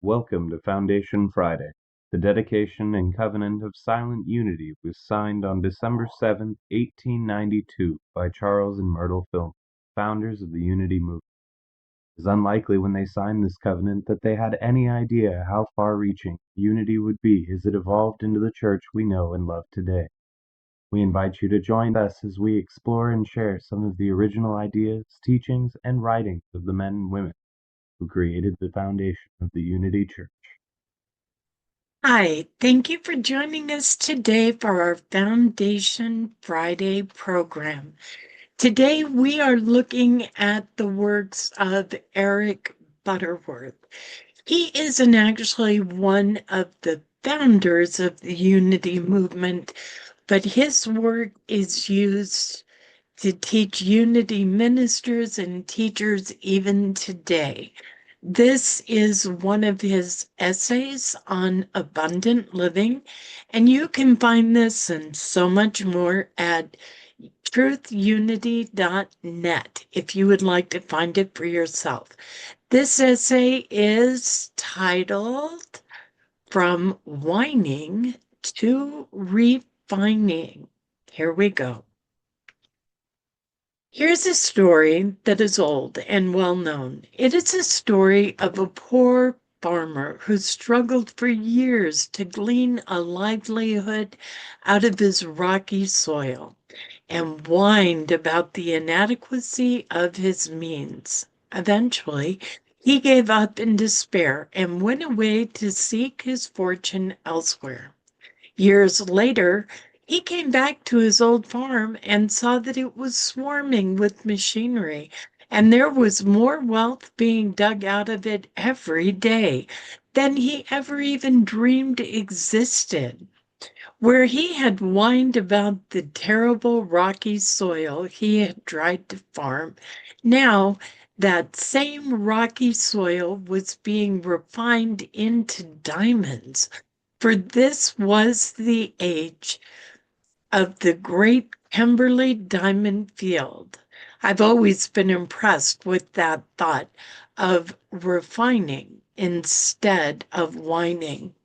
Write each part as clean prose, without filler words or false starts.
Welcome to Foundation Friday. The dedication and covenant of silent unity was signed on December 7th, 1892 by Charles and Myrtle Fillmore, founders of the Unity movement. It is unlikely when they signed this covenant that they had any idea how far-reaching unity would be as it evolved into the church we know and love today. We invite you to join us as we explore and share some of the original ideas, teachings, and writings of the men and women who created the foundation of the Unity Church. Hi, thank you for joining us today for our Foundation Friday program. Today we are looking at the works of Eric Butterworth. He isn't actually one of the founders of the Unity movement, but his work is used to teach Unity ministers and teachers even today. This is one of his essays on abundant living, and you can find this and so much more at truthunity.net if you would like to find it for yourself. This essay is titled From Whining to Refining. Here we go. Here's a story that is old and well known. It is a story of a poor farmer who struggled for years to glean a livelihood out of his rocky soil and whined about the inadequacy of his means. Eventually, he gave up in despair and went away to seek his fortune elsewhere. Years later, he came back to his old farm and saw that it was swarming with machinery, and there was more wealth being dug out of it every day than he ever even dreamed existed. Where he had whined about the terrible rocky soil he had tried to farm, now that same rocky soil was being refined into diamonds, for this was the age of the great Kimberley diamond field. I've always been impressed with that thought of refining instead of whining.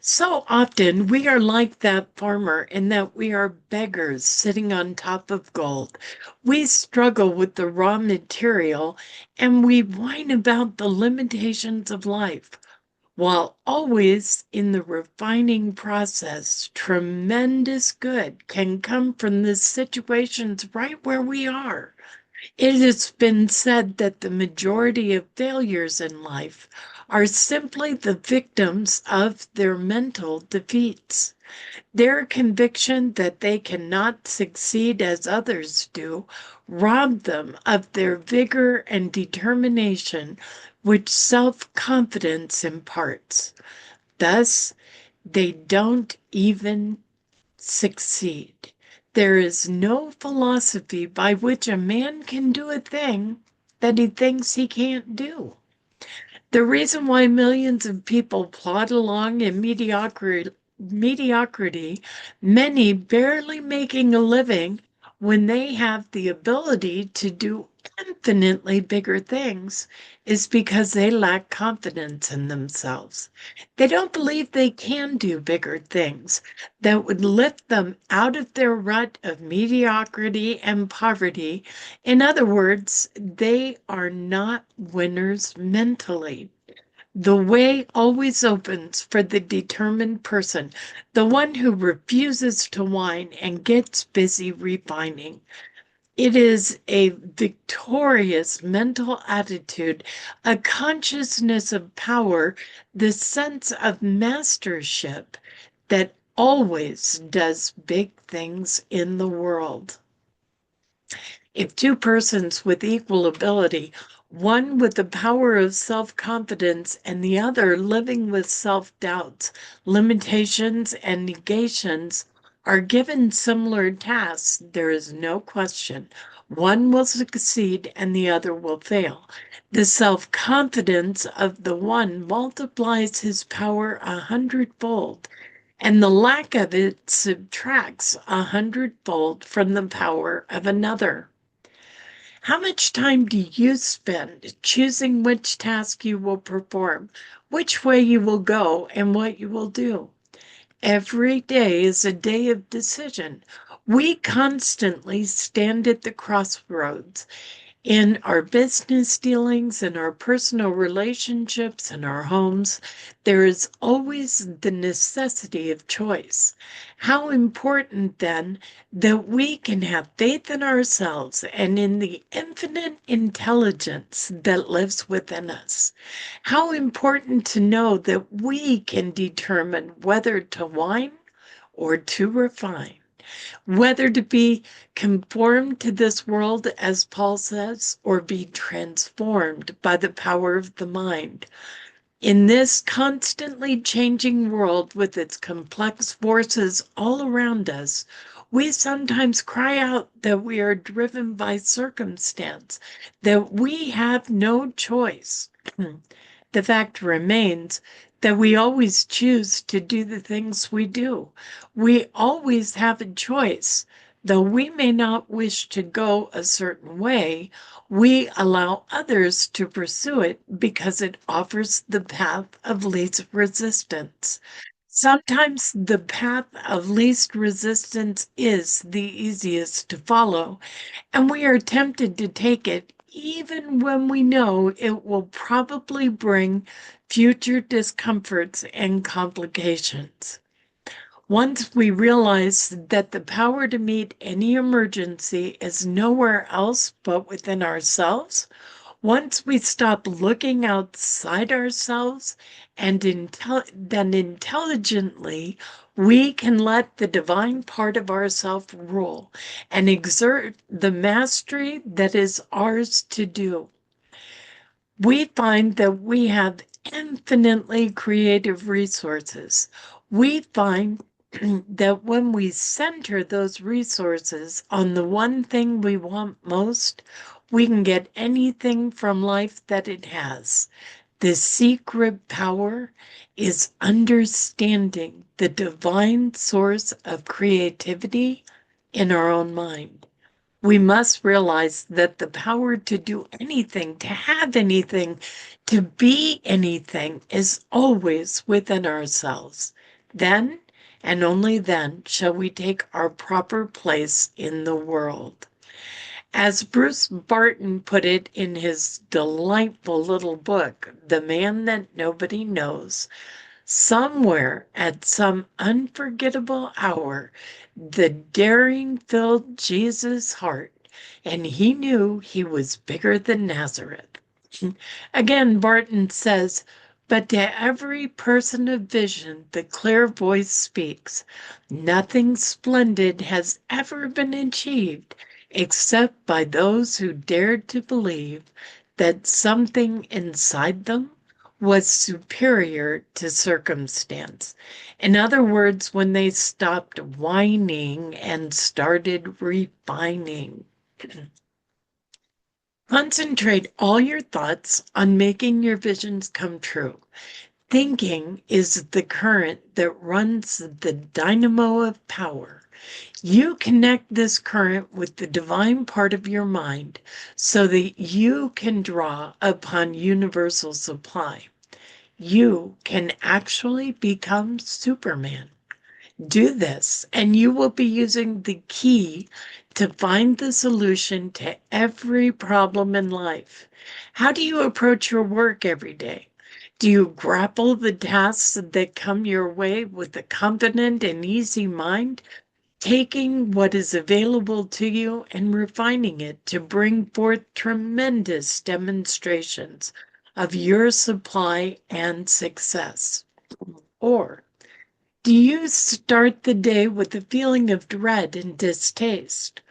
So often we are like that farmer in that we are beggars sitting on top of gold. We struggle with the raw material and we whine about the limitations of life. While always in the refining process, tremendous good can come from the situations right where we are. It has been said that the majority of failures in life are simply the victims of their mental defeats. Their conviction that they cannot succeed as others do robbed them of their vigor and determination, which self-confidence imparts. Thus, they don't even succeed. There is no philosophy by which a man can do a thing that he thinks he can't do. The reason why millions of people plod along in mediocrity, many barely making a living when they have the ability to do infinitely bigger things, is because they lack confidence in themselves. They don't believe they can do bigger things that would lift them out of their rut of mediocrity and poverty. In other words, they are not winners mentally. The way always opens for the determined person, the one who refuses to whine and gets busy refining. It is a victorious mental attitude, a consciousness of power, the sense of mastership that always does big things in the world. If two persons with equal ability, one with the power of self-confidence and the other living with self-doubts, limitations, and negations, are given similar tasks, there is no question one will succeed and the other will fail. The self-confidence of the one multiplies his power 100-fold, and the lack of it subtracts 100-fold from the power of another. How much time do you spend choosing which task you will perform, which way you will go, and what you will do? Every day is a day of decision. We constantly stand at the crossroads in our business dealings, in our personal relationships, in our homes. There is always the necessity of choice. How important then that we can have faith in ourselves and in the infinite intelligence that lives within us. How important to know that we can determine whether to whine or to refine, whether to be conformed to this world, as Paul says, or be transformed by the power of the mind. In this constantly changing world with its complex forces all around us, we sometimes cry out that we are driven by circumstance, that we have no choice. The fact remains that we always choose to do the things we do. We always have a choice. Though we may not wish to go a certain way, we allow others to pursue it because it offers the path of least resistance. Sometimes the path of least resistance is the easiest to follow, and we are tempted to take it even when we know it will probably bring future discomforts and complications. Once we realize that the power to meet any emergency is nowhere else but within ourselves, once we stop looking outside ourselves and then intelligently we can let the divine part of ourself rule and exert the mastery that is ours to do, we find that we have infinitely creative resources. We find that when we center those resources on the one thing we want most, we can get anything from life that it has. The secret power is understanding the divine source of creativity in our own mind. We must realize that the power to do anything, to have anything, to be anything is always within ourselves. Then, and only then, shall we take our proper place in the world. As Bruce Barton put it in his delightful little book, The Man That Nobody Knows, somewhere at some unforgettable hour, the daring filled Jesus' heart, and he knew he was bigger than Nazareth. Again, Barton says, but to every person of vision, the clear voice speaks. Nothing splendid has ever been achieved except by those who dared to believe that something inside them was superior to circumstance. In other words, when they stopped whining and started refining. Concentrate all your thoughts on making your visions come true. Thinking is the current that runs the dynamo of power. You connect this current with the divine part of your mind so that you can draw upon universal supply. You can actually become Superman. Do this, and you will be using the key to find the solution to every problem in life. How do you approach your work every day? Do you grapple the tasks that come your way with a confident and easy mind, taking what is available to you and refining it to bring forth tremendous demonstrations of your supply and success? Or do you start the day with a feeling of dread and distaste?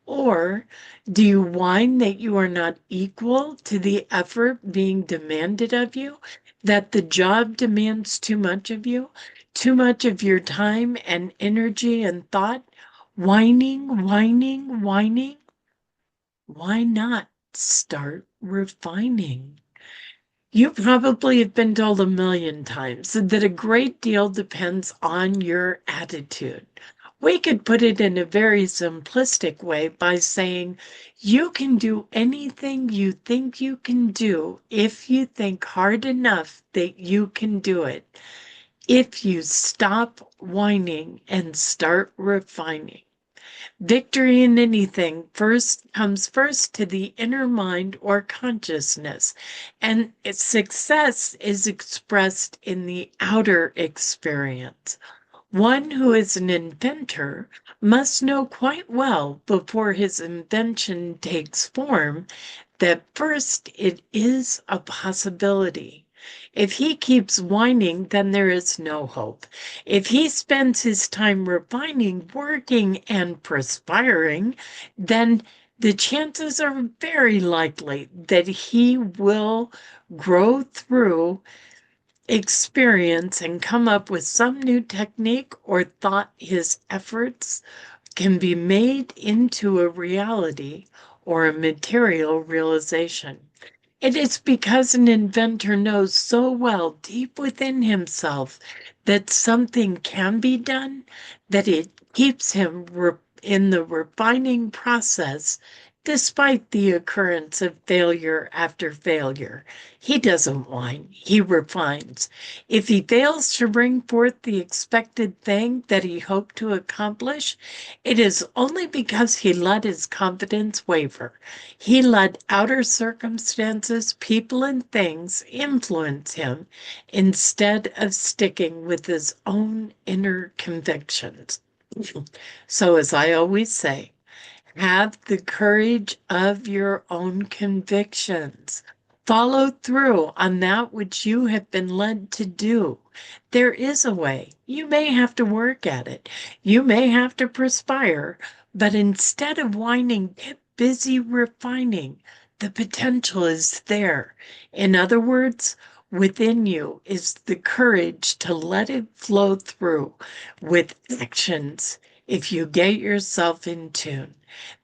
Or do you whine that you are not equal to the effort being demanded of you, that the job demands too much of you, too much of your time and energy and thought? Whining, whining, whining? Why not start refining? You probably have been told a million times that a great deal depends on your attitude. We could put it in a very simplistic way by saying, you can do anything you think you can do if you think hard enough that you can do it. If you stop whining and start refining. Victory in anything comes first to the inner mind or consciousness, and its success is expressed in the outer experience. One who is an inventor must know quite well before his invention takes form that first it is a possibility. If he keeps whining, then there is no hope. If he spends his time refining, working, and perspiring, then the chances are very likely that he will grow through experience and come up with some new technique or thought his efforts can be made into a reality or a material realization. It is because an inventor knows so well deep within himself that something can be done that it keeps him in the refining process despite the occurrence of failure after failure. He doesn't whine, he refines. If he fails to bring forth the expected thing that he hoped to accomplish, it is only because he let his confidence waver. He let outer circumstances, people, and things influence him instead of sticking with his own inner convictions. So, as I always say, have the courage of your own convictions. Follow through on that which you have been led to do. There is a way. You may have to work at it. You may have to perspire, but instead of whining, get busy refining. The potential is there. In other words, within you is the courage to let it flow through with actions if you get yourself in tune.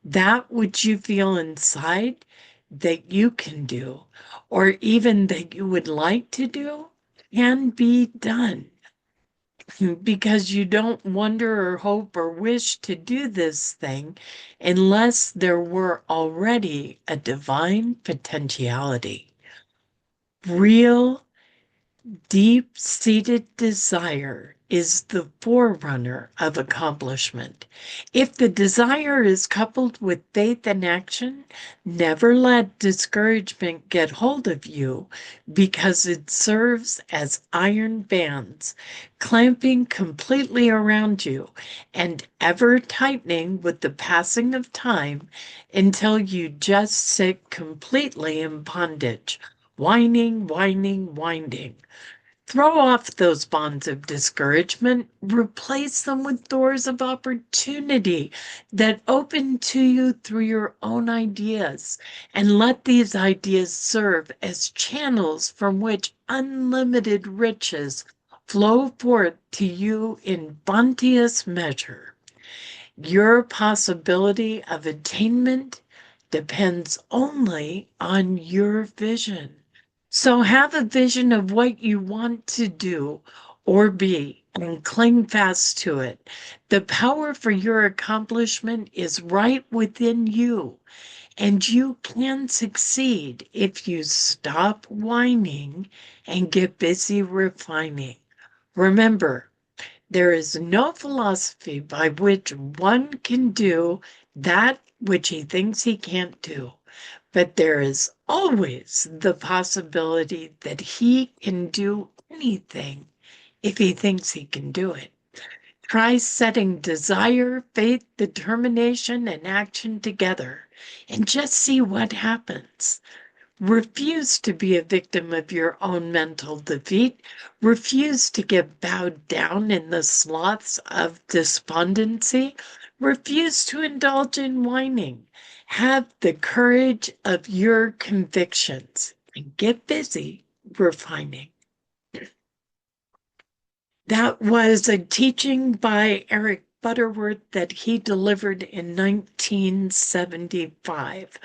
That which you feel inside that you can do, or even that you would like to do, can be done. Because you don't wonder or hope or wish to do this thing unless there were already a divine potentiality. Real deep-seated desire is the forerunner of accomplishment. If the desire is coupled with faith and action, never let discouragement get hold of you because it serves as iron bands, clamping completely around you and ever tightening with the passing of time until you just sit completely in bondage, whining, whining, winding. Throw off those bonds of discouragement, replace them with doors of opportunity that open to you through your own ideas, and let these ideas serve as channels from which unlimited riches flow forth to you in bounteous measure. Your possibility of attainment depends only on your vision. So have a vision of what you want to do or be and cling fast to it. The power for your accomplishment is right within you, and you can succeed if you stop whining and get busy refining. Remember, there is no philosophy by which one can do that which he thinks he can't do. But there is always the possibility that he can do anything if he thinks he can do it. Try setting desire, faith, determination, and action together and just see what happens. Refuse to be a victim of your own mental defeat. Refuse to get bowed down in the sloths of despondency. Refuse to indulge in whining. Have the courage of your convictions and get busy refining. That was a teaching by Eric Butterworth that he delivered in 1975.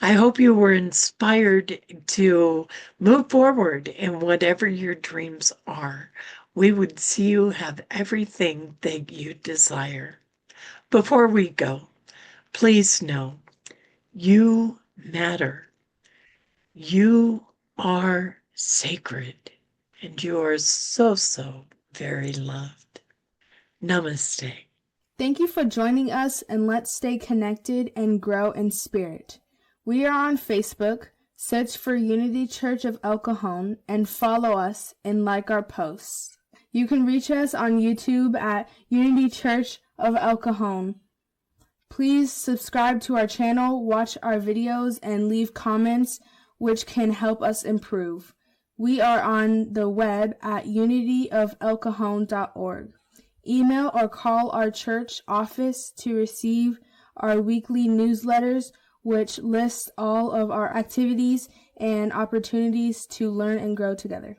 I hope you were inspired to move forward in whatever your dreams are. We would see you have everything that you desire. Before we go, please know you matter. You are sacred, and you are so, so very loved. Namaste. Thank you for joining us, and let's stay connected and grow in spirit. We are on Facebook. Search for Unity Church of El Cajon and follow us and like our posts. You can reach us on YouTube at Unity Church of El Cajon. Please subscribe to our channel, watch our videos, and leave comments which can help us improve. We are on the web at unityofelcajon.org. Email or call our church office to receive our weekly newsletters, which lists all of our activities and opportunities to learn and grow together.